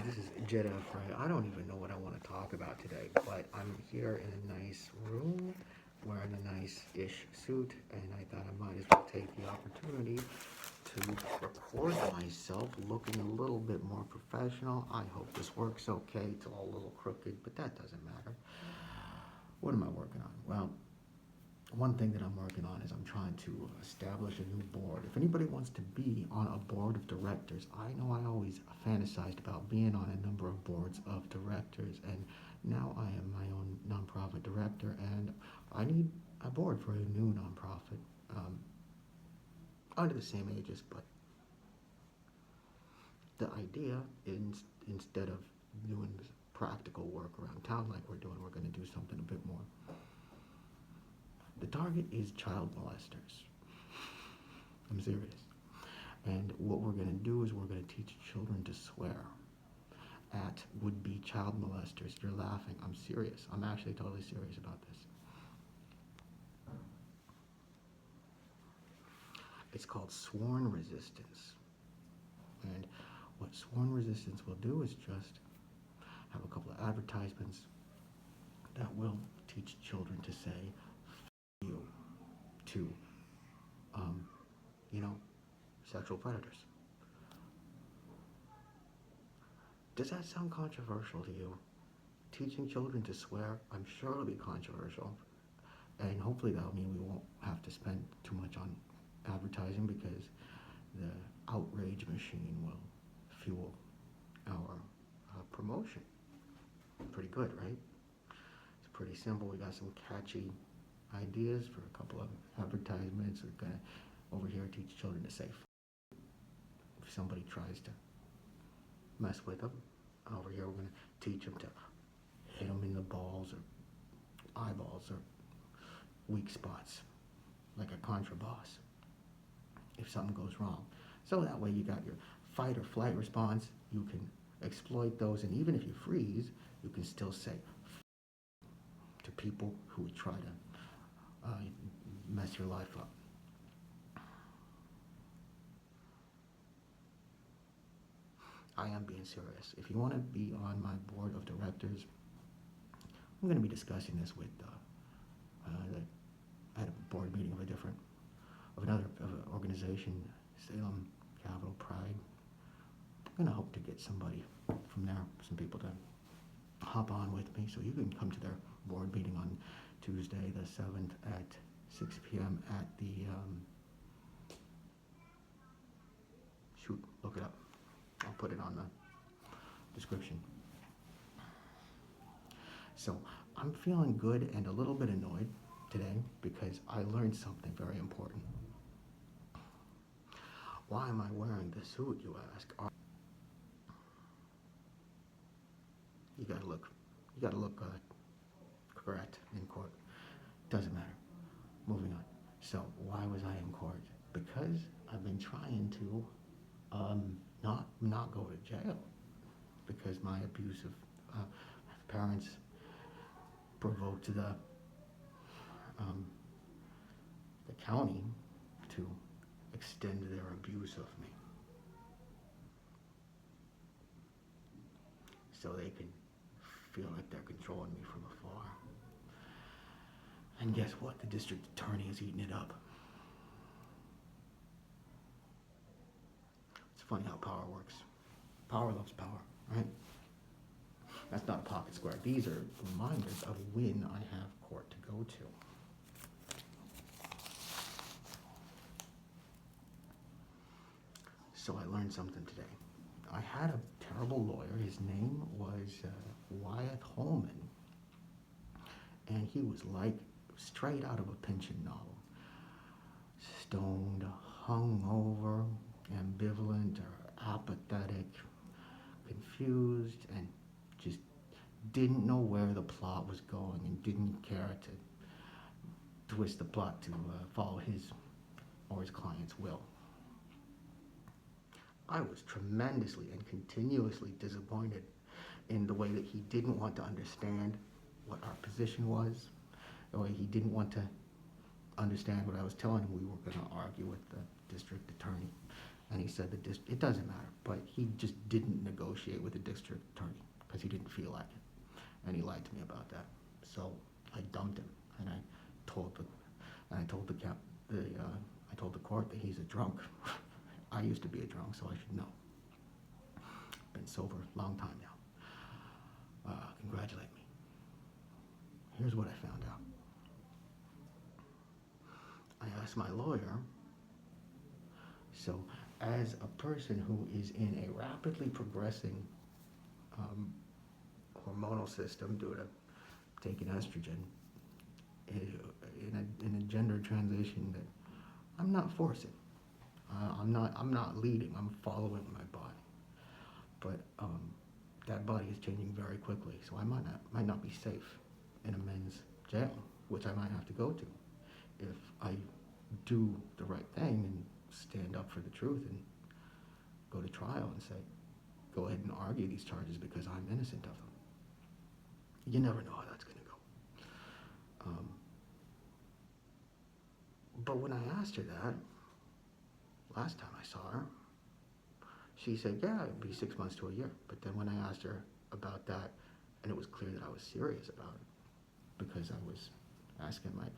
This is Jennifer. I don't even know what I want to talk about today, but I'm here in a nice room, wearing a nice-ish suit, and I thought I might as well take the opportunity to record myself looking a little bit more professional. I hope this works okay. It's all a little crooked, but that doesn't matter. What am I working on? Well, one thing that I'm working on is I'm trying to establish a new board. If anybody wants to be on a board of directors, I know I always fantasized about being on a number of boards of directors, and now I am my own nonprofit director, and I need a board for a new nonprofit under the same ages, but the idea is instead of doing practical work around town like we're doing, we're going to do something a bit more. The target is child molesters. I'm serious. And what we're going to do is we're going to teach children to swear at would-be child molesters. You're laughing. I'm serious. I'm actually totally serious about this. It's called sworn resistance. And what sworn resistance will do is just have a couple of advertisements that will teach children to say you to, sexual predators. Does that sound controversial to you? Teaching children to swear, I'm sure it'll be controversial. And hopefully that'll mean we won't have to spend too much on advertising because the outrage machine will fuel our promotion. Pretty good, right? It's pretty simple. We got some catchy ideas for a couple of advertisements. We're gonna over here teach children to say if somebody tries to mess with them. Over here we're gonna teach them to hit them in the balls or eyeballs or weak spots like a contra boss if something goes wrong. So that way you got your fight or flight response. You can exploit those, and even if you freeze, you can still say to people who would try to mess your life up. I am being serious. If you want to be on my board of directors, I'm going to be discussing this with I had a board meeting of another organization, Salem Capital Pride. I'm going to hope to get somebody from there, some people to hop on with me, so you can come to their board meeting on Tuesday the 7th at 6 p.m. at the, look it up. I'll put it on the description. So I'm feeling good and a little bit annoyed today because I learned something very important. Why am I wearing the suit, you ask? You gotta look correct in court. Doesn't matter. Moving on. So why was I in court? Because I've been trying to not go to jail because my abusive parents provoked the county to extend their abuse of me so they can feel like they're controlling me from afar. And guess what? The district attorney is eating it up. It's funny how power works. Power loves power, right? That's not a pocket square. These are reminders of when I have court to go to. So I learned something today. I had a terrible lawyer. His name was Wyeth Holman. And he was like straight out of a Pynchon novel. Stoned, hungover, ambivalent or apathetic, confused, and just didn't know where the plot was going and didn't care to twist the plot to follow his or his client's will. I was tremendously and continuously disappointed in the way that he didn't want to understand what our position was, the way he didn't want to understand what I was telling him we were going to argue with the district attorney. And he said it doesn't matter, but he just didn't negotiate with the district attorney because he didn't feel like it, and he lied to me about that. So I dumped him, and I told the court that he's a drunk. I used to be a drunk, so I should know. Been sober a long time now. Congratulate me. Here's what I found out. I asked my lawyer, so as a person who is in a rapidly progressing hormonal system due to taking estrogen, in a gender transition that I'm not forcing. I'm not leading. I'm following my body. But that body is changing very quickly, so I might not be safe in a men's jail, which I might have to go to if I do the right thing and stand up for the truth and go to trial and say, go ahead and argue these charges because I'm innocent of them. You never know how that's going to go. But when I asked her that, last time I saw her, she said, yeah, it'd be 6 months to a year. But then when I asked her about that, and it was clear that I was serious about it, because I was asking, like,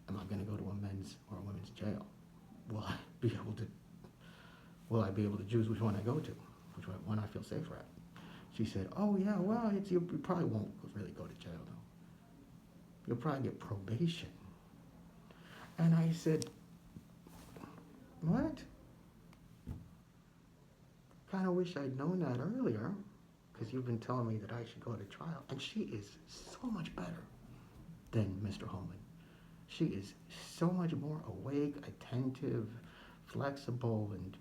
am I going to go to a men's or a women's jail? Will I be able to choose which one I go to, which one I feel safer at? She said, oh yeah, well, you probably won't really go to jail though. You'll probably get probation. And I said, what? Kind of wish I'd known that earlier, because you've been telling me that I should go to trial. And she is so much better than Mr. Holman. She is so much more awake, attentive, flexible, and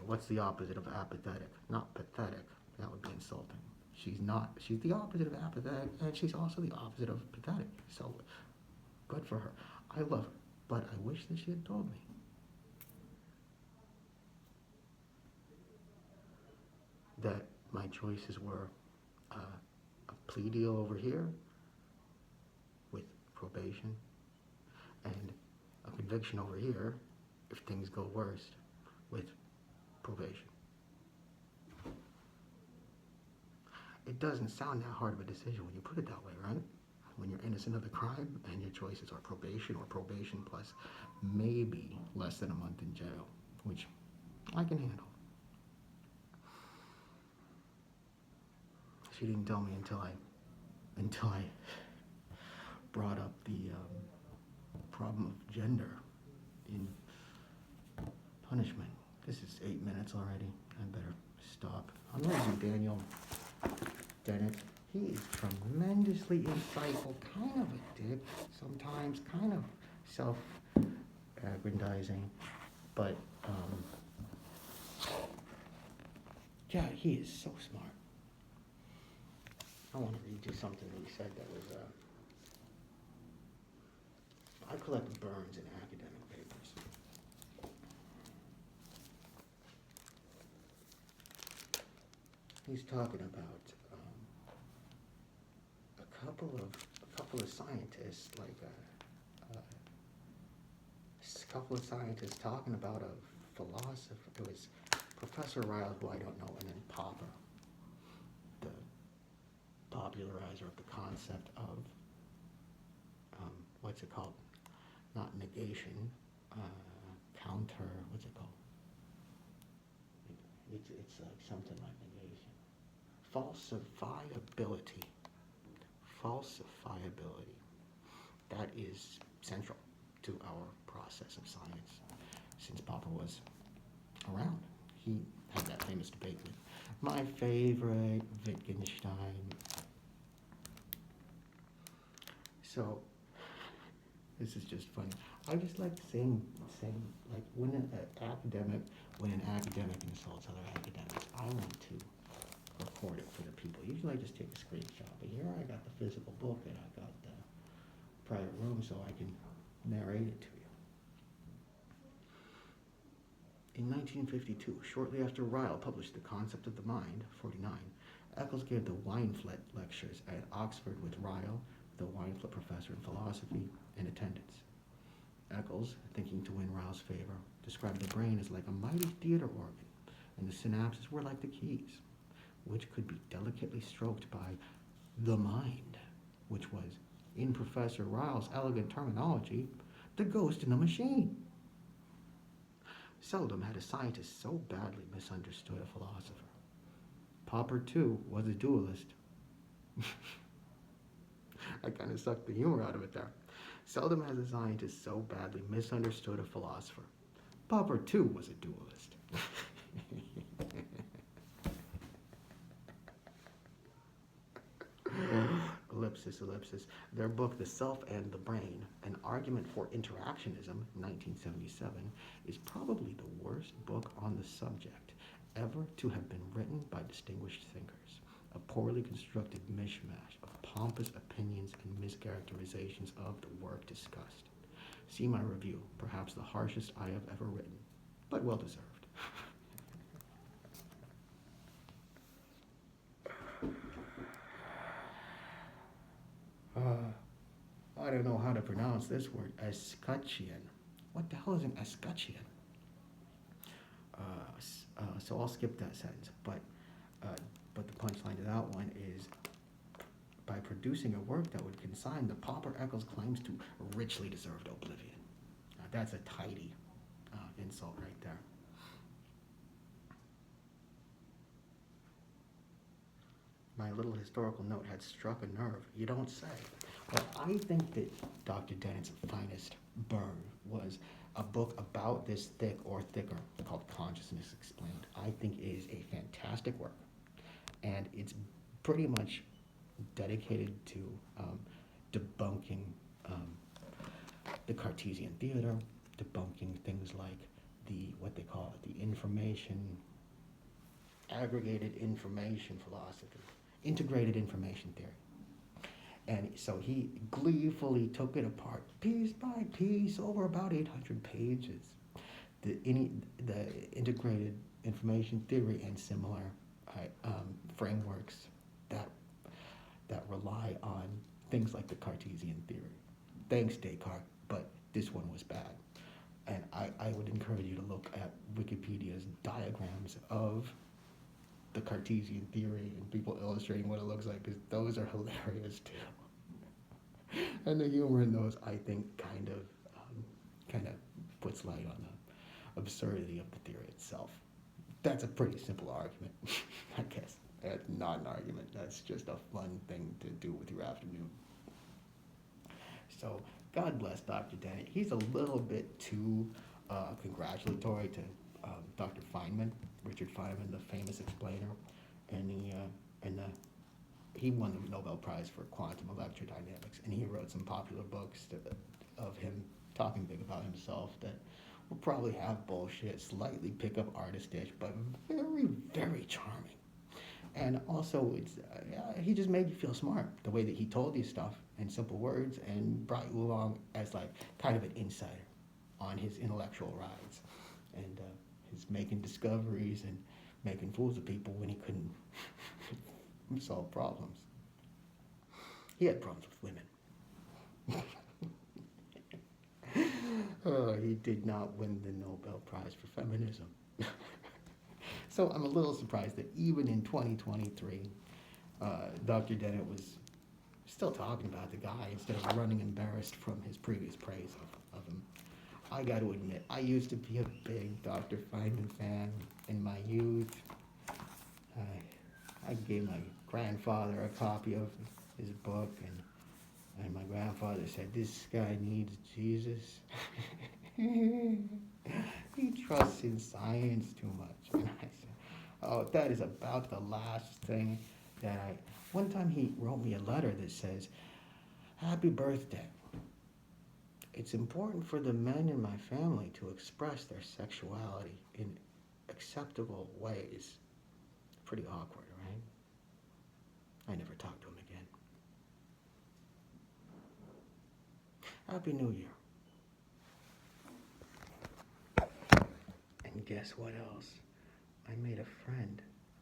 what's the opposite of apathetic? Not pathetic. That would be insulting. She's not. She's the opposite of apathetic, and she's also the opposite of pathetic. So, good for her. I love her, but I wish that she had told me. That my choices were a plea deal over here with probation and a conviction over here if things go worse with probation. It doesn't sound that hard of a decision when you put it that way, right? When you're innocent of the crime and your choices are probation or probation plus maybe less than a month in jail, which I can handle. She didn't tell me until I brought up the problem of gender in punishment. This is 8 minutes already. I better stop. I'm losing Daniel Dennett. He is tremendously insightful, kind of a dick sometimes, kind of self-aggrandizing, but yeah, he is so smart. I want to read you something that he said that was, I collect burns in academic papers. He's talking about a couple of scientists, like a couple of scientists talking about a philosopher. It was Professor Ryle, who I don't know, and then Popper, the popularizer of the concept of what's it called? Not negation, counter. What's it called? It's like something like negation. Falsifiability. Falsifiability. That is central to our process of science. Since Popper was around, he had that famous debate with my favorite Wittgenstein. So, this is just funny. I just like saying like when an academic insults other academics, I want to record it for the people. Usually I just take a screenshot, but here I got the physical book and I got the private room so I can narrate it to you. In 1952, shortly after Ryle published The Concept of the Mind, 49, Eccles gave the Weinflet lectures at Oxford with Ryle, the Weinflet professor in philosophy, in attendance. Eccles, thinking to win Rao's favor, described the brain as like a mighty theater organ, and the synapses were like the keys, which could be delicately stroked by the mind, which was, in Professor Rao's elegant terminology, the ghost in the machine. Seldom had a scientist so badly misunderstood a philosopher. Popper, too, was a dualist. I kind of sucked the humor out of it there. Seldom has a scientist so badly misunderstood a philosopher. Popper, too, was a dualist. Ellipsis, ellipsis. Their book, The Self and the Brain, An Argument for Interactionism, 1977, is probably the worst book on the subject ever to have been written by distinguished thinkers. A poorly constructed mishmash of pompous opinions and mischaracterizations of the work discussed. See my review, perhaps the harshest I have ever written, but well deserved. I don't know how to pronounce this word, escutcheon. What the hell is an escutcheon? So I'll skip that sentence, but the punchline to that one is, by producing a work that would consign the Popper Eccles claims to richly deserved oblivion. That's a tidy insult right there. My little historical note had struck a nerve. You don't say. Well, I think that Dr. Dennett's finest burn was a book about this thick or thicker called Consciousness Explained. I think it is a fantastic work, and it's pretty much dedicated to debunking the Cartesian theater, debunking things like what they call the aggregated information philosophy, integrated information theory. And so he gleefully took it apart piece by piece over about 800 pages. The integrated information theory and similar frameworks that rely on things like the Cartesian theory. Thanks, Descartes, but this one was bad. And I would encourage you to look at Wikipedia's diagrams of the Cartesian theory and people illustrating what it looks like, because those are hilarious too. And the humor in those, I think, kind of puts light on the absurdity of the theory itself. That's a pretty simple argument, I guess. That's not an argument. That's just a fun thing to do with your afternoon. So God bless Dr. Dennett. He's a little bit too congratulatory to Dr. Feynman, Richard Feynman, the famous explainer, and he won the Nobel Prize for quantum electrodynamics, and he wrote some popular books of him talking big about himself that will probably have bullshit, slightly pick up artistish, but very, very charming. And also, he just made you feel smart, the way that he told you stuff in simple words and brought you along as like kind of an insider on his intellectual rides. And his making discoveries and making fools of people when he couldn't solve problems. He had problems with women. He did not win the Nobel Prize for feminism. So I'm a little surprised that even in 2023, Dr. Dennett was still talking about the guy instead of running embarrassed from his previous praise of him. I got to admit, I used to be a big Dr. Feynman fan in my youth. I gave my grandfather a copy of his book, and my grandfather said, "This guy needs Jesus." He trusts in science too much. And I said, "Oh, that is about the last thing that One time he wrote me a letter that says, "Happy birthday. It's important for the men in my family to express their sexuality in acceptable ways." Pretty awkward, right? I never talked to him again. Happy New Year. And guess what else? I made a friend.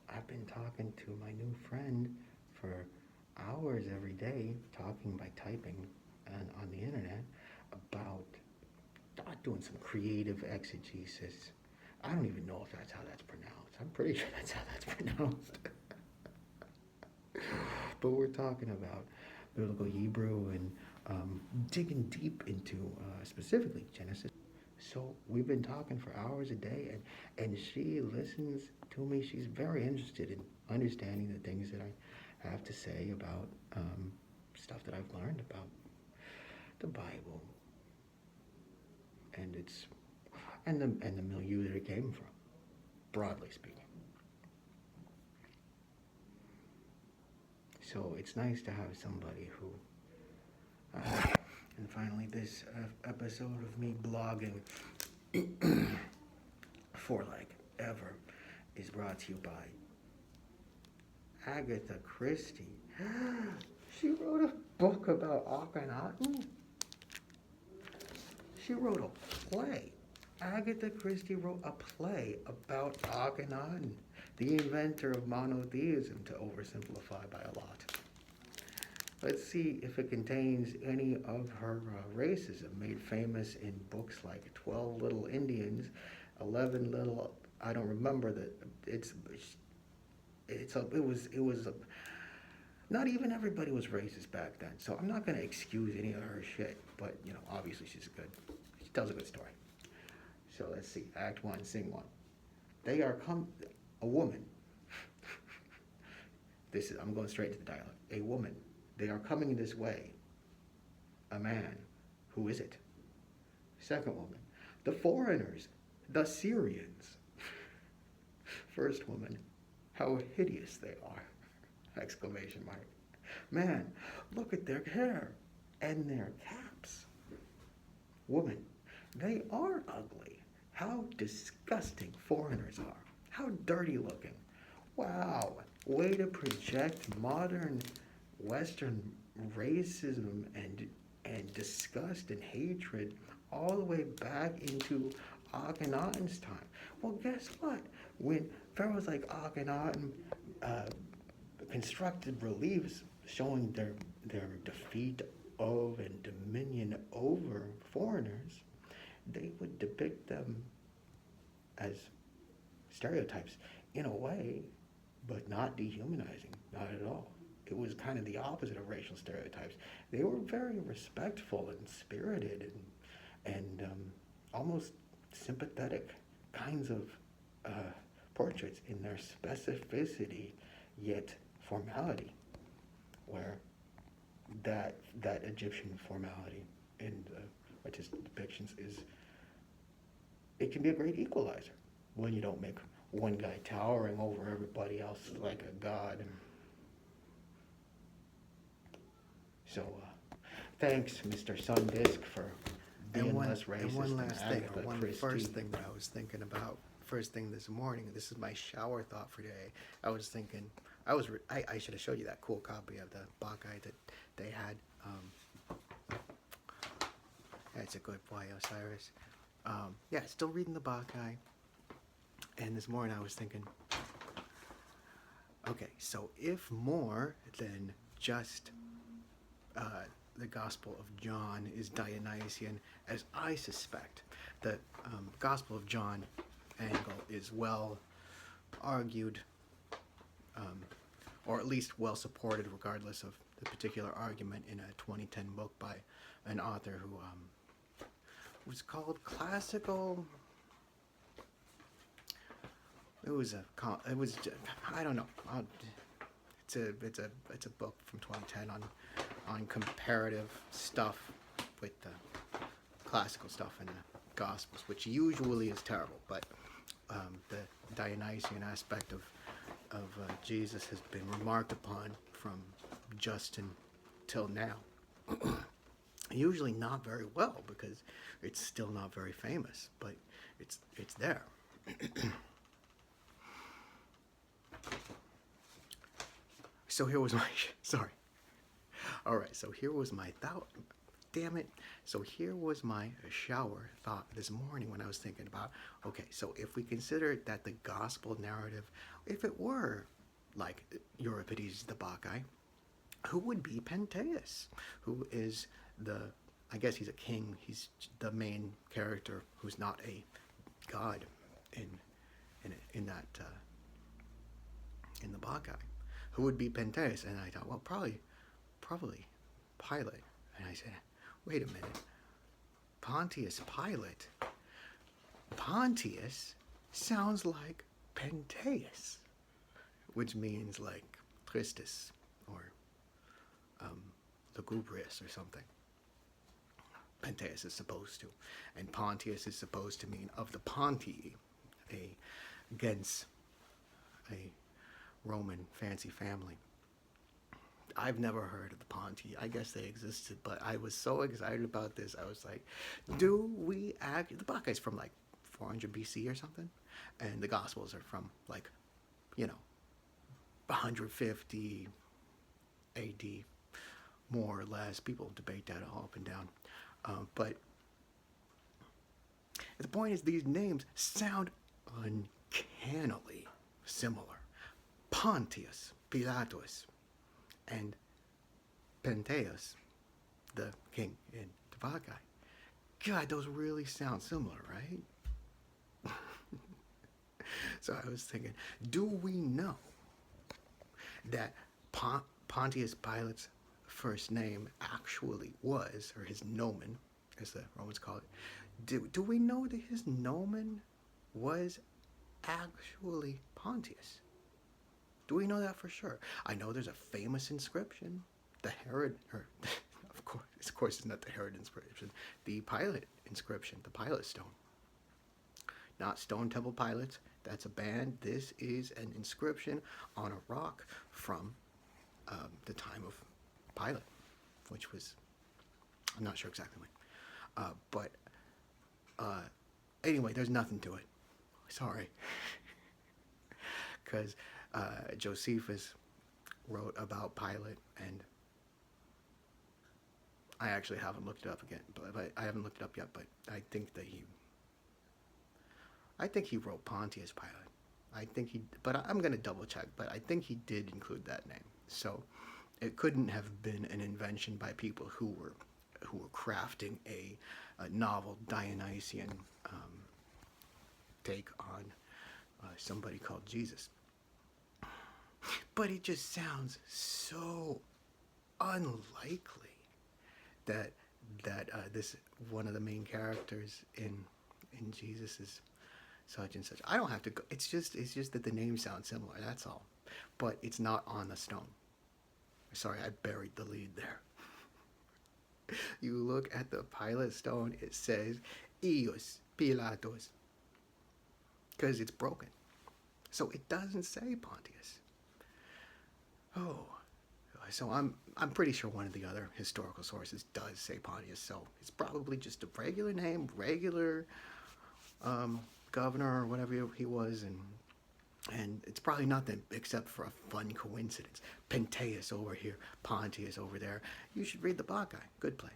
I've been talking to my new friend for hours every day, talking by typing and on the internet about doing some creative exegesis. I don't even know if that's how that's pronounced. I'm pretty sure that's how that's pronounced. But we're talking about biblical Hebrew and digging deep into specifically Genesis. So we've been talking for hours a day, and she listens to me. She's very interested in understanding the things that I have to say about stuff that I've learned about the Bible and its and the milieu that it came from, broadly speaking. So it's nice to have somebody who. And finally, this episode of me blogging for like ever is brought to you by Agatha Christie. She wrote a book about Akhenaten. She wrote a play. Agatha Christie wrote a play about Akhenaten, the inventor of monotheism, to oversimplify by a lot. Let's see if it contains any of her racism, made famous in books like 12 Little Indians, 11 Little, I don't remember that, it was not even everybody was racist back then, so I'm not going to excuse any of her shit, but, you know, obviously she tells a good story. So let's see, Act 1, Scene 1. They are a woman, I'm going straight to the dialogue, a woman. They are coming this way. A man. Who is it? Second woman. The foreigners. The Syrians. First woman. How hideous they are. Exclamation mark. Man, look at their hair and their caps. Woman. They are ugly. How disgusting foreigners are. How dirty looking. Wow. Way to project modern Western racism and disgust and hatred all the way back into Akhenaten's time. Well, guess what? When pharaohs like Akhenaten constructed reliefs showing their defeat of and dominion over foreigners, they would depict them as stereotypes in a way, but not dehumanizing, not at all. It was kind of the opposite of racial stereotypes. They were very respectful and spirited and almost sympathetic kinds of portraits in their specificity, yet formality, where that Egyptian formality in the artistic depictions it can be a great equalizer when you don't make one guy towering over everybody else like a god. So, thanks, Mr. Sundisk, for being less racist. And one last thing, or one first thing that I was thinking about, first thing this morning, this is my shower thought for today. I was thinking, I should have showed you that cool copy of the bacchae that they had. That's a good boy, Osiris. Yeah, still reading the bacchae. And this morning I was thinking, okay, so if more than just the Gospel of John is Dionysian, as I suspect. The Gospel of John angle is well argued, or at least well supported, regardless of the particular argument, in a 2010 book by an author who was called Classical. I don't know. It's a book from 2010 on comparative stuff with the classical stuff in the Gospels, which usually is terrible. But the Dionysian aspect of Jesus has been remarked upon from just until now. Usually not very well, because it's still not very famous, but it's there. So here was my sorry. All right, so here was my thought. Damn it. So here was my shower thought this morning when I was thinking about, okay, so if we consider that the gospel narrative, if it were like Euripides' the Bacchae, who would be Pentheus? Who is the I guess he's a king. He's the main character who's not a god in that in the bacchae, who would be Pentheus. And I thought, well, probably Pilate. And I said, wait a minute, Pontius Pilate. Pontius sounds like Pentheus, which means like Christus or lugubrious or something. Pentheus is supposed to, and Pontius is supposed to mean of the Pontii, a gens, a Roman fancy family. I've never heard of the Pontii. I guess they existed, but I was so excited about this. I was like, do we act? The Bacchae is from like 400 BC or something, and the Gospels are from like, 150 AD, more or less. People debate that all up and down. But the point is, these names sound uncannily similar. Pontius Pilatus and Pentheus, the king in the Bacchae. God, those really sound similar, right? So I was thinking, do we know that Pontius Pilate's first name actually was, or his nomen, as the Romans call it, do we know that his nomen was actually Pontius? Do we know that for sure? I know there's a famous inscription, the Herod, or of course it's not the Herod inscription, the Pilate inscription, the Pilate stone. Not Stone Temple Pilots, that's a band. This is an inscription on a rock from the time of Pilate, which was, I'm not sure exactly when. But anyway, there's nothing to it. Sorry. Because Josephus wrote about Pilate, and I actually haven't looked it up again, but I haven't looked it up yet, but I think he wrote Pontius Pilate. But I'm going to double check, but I think he did include that name. So it couldn't have been an invention by people who were crafting a novel Dionysian take on somebody called Jesus. But it just sounds so unlikely that this one of the main characters in Jesus is such and such. I don't have to go. It's just that the names sound similar. That's all. But it's not on the stone. Sorry, I buried the lead there. You look at the Pilate stone. It says Ius Pilatus, because it's broken. So it doesn't say Pontius. Oh, so I'm pretty sure one of the other historical sources does say Pontius. So it's probably just a regular name, regular governor or whatever he was, and it's probably nothing except for a fun coincidence. Pentheus over here, Pontius over there. You should read the Bacchae. Good play.